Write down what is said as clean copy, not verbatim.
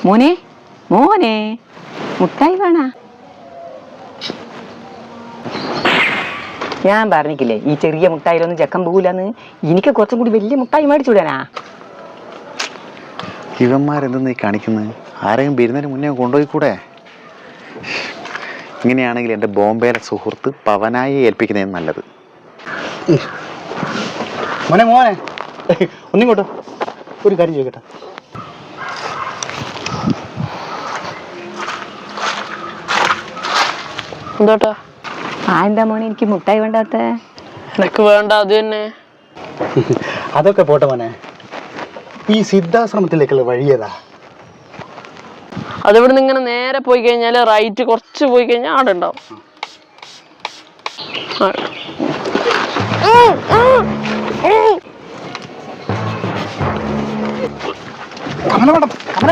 മോനെ മോനെ മുട്ടായി വേണ. ഞാൻ പറഞ്ഞില്ലേ ഈ ചെറിയ മുട്ടായിലൊന്നും ചെക്കൻ പോകൂലെന്ന്. എനിക്ക് കുറച്ചും കൂടി വലിയ മുട്ടായി മേടിച്ചുവിടാനാ. ഇവന്മാരെന്തെന്ന് ഈ കാണിക്കുന്നത്? ആരെയും വരുന്നതിന് മുന്നേ കൊണ്ടുപോയിക്കൂടെ? ഇങ്ങനെയാണെങ്കിൽ എൻ്റെ ബോംബെയിലെ സുഹൃത്ത് പവനായി ഏൽപ്പിക്കുന്നതാണ് നല്ലത്. മോനെ മോനെ ഒന്നിങ്ങോട്ടോ, ഒരു കാര്യം ചോദിക്കട്ടെ. എന്തോട്ടാ? എന്താ മോനെ എനിക്ക് മുട്ടായി വേണ്ടാത്ത? എനക്ക് വേണ്ട, അത് തന്നെ. അതൊക്കെ പോട്ടെ മോനെ, ഈ സിദ്ധാശ്രമത്തിലേക്കുള്ള വഴി ഏതാ? അതിവിടുന്ന് ഇങ്ങനെ നേരെ പോയി കഴിഞ്ഞാൽ റൈറ്റ് കുറച്ച് പോയി കഴിഞ്ഞാൽ ആടെ ഉണ്ടാവും. കമല വേണം.